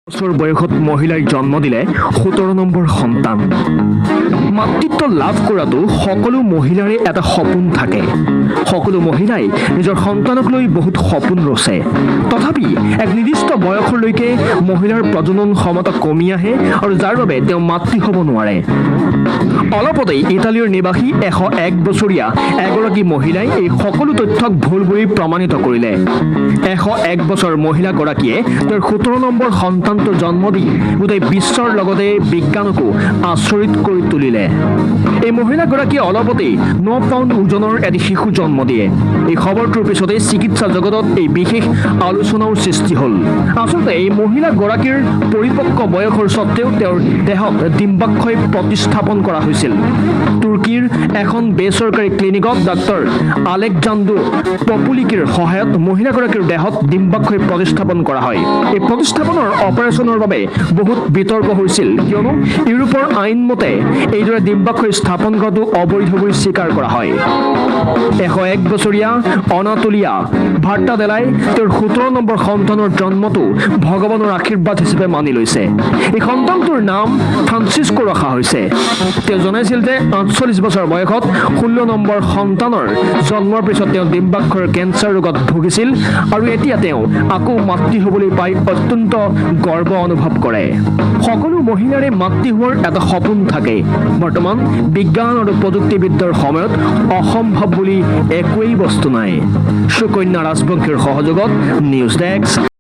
বছৰ বয়সত মহিলাৰ জন্ম দিলে 17 নম্বৰ সন্তান। মাতৃত্ব লাভ কৰাটো সকলো মহিলাৰে এটা সপোন থাকে। সকলো মহিলাই নিজৰ সন্তানক লৈ বহুত সপোন ৰচে। তথাপি এক নিৰ্দিষ্ট বয়সলৈকে মহিলাৰ প্ৰজনন ক্ষমতা কমি আহে আৰু যাৰ বাবে তেওঁ মাতৃ হ'ব নোৱাৰে। অলপতেই ইটালীৰ নিবাসী 101 বছৰীয়া এগৰাকী মহিলাই এই সকলো তথ্যক ভুল বুলি প্ৰমাণিত কৰিলে। 101 বছৰ মহিলাগৰাকীয়ে তেওঁৰ 17 নম্বৰ সন্তানটো জন্ম দি গোটেই বিশ্বৰ লগতে বিজ্ঞানকো আচৰিত কৰি তুলিলে। এই মহিলাগৰাকীয়ে অলপতেই 9 পাউণ্ড ওজনৰ এটি শিশু জন্ম দিয়ে। এই খবৰটোৰ পিছতে চিকিৎসা জগতত এই বিশেষ আলোচনাৰ সৃষ্টি হ'ল। আচলতে এই মহিলাগৰাকীৰ পৰিপক্ক বয়সৰ স্বত্তেও তেওঁৰ দেহত ডিম্বাক্ষয় প্ৰতিস্থাপন কৰা হৈছিল। তুৰ্কীৰ এখন বেচৰকাৰী ক্লিনিকত ডাক্তৰ আলেকজান্দ্ৰ পপুলিকিৰ সহায়ত মহিলাগৰাকীৰ দেহত ডিম্বাক্ষয় প্ৰতিস্থাপন কৰা হয়। এই প্ৰতিস্থাপনৰ অপাৰেশ্যনৰ বাবে বহুত বিতৰ্ক হৈছিল, কিয়নো ইউৰোপৰ আইন মতে এইদৰে ডিম্বাক্ষয় স্থাপন কৰাটো অবৈধ বুলি স্বীকাৰ কৰা হয়। 101 বছৰীয়া অনাতোলিয়া ভাৰ্টাডেলাই তেওঁৰ 17 নম্বৰ সন্তানৰ জন্মটো ভগৱানৰ আশীৰ্বাদ হিচাপে মানি লৈছে। এই সন্তানটোৰ নাম ফ্ৰান্সিস্কো ৰখা হৈছে। তেওঁ জনাইছিল যে 48 বছৰ বয়সত 16 নম্বৰ সন্তানৰ জন্মৰ পিছত তেওঁ ডিম্বাক্ষয়ৰ কেঞ্চাৰ ৰোগত ভুগিছিল আৰু এতিয়া তেওঁ আকৌ মাতৃ হ'বলৈ পাই অত্যন্ত গৰ্ব অনুভৱ কৰে। সকলো মহিলাৰে মাতৃ হোৱাৰ এটা সপোন থাকে। বৰ্তমান বিজ্ঞান আৰু প্ৰযুক্তিবিদ্যাৰ সময়ত অসম্ভৱ বুলি একোৱেই বস্তু নাই। সুকন্যা ৰাজবংশীৰ সহযোগত নিউজ ডেস্ক।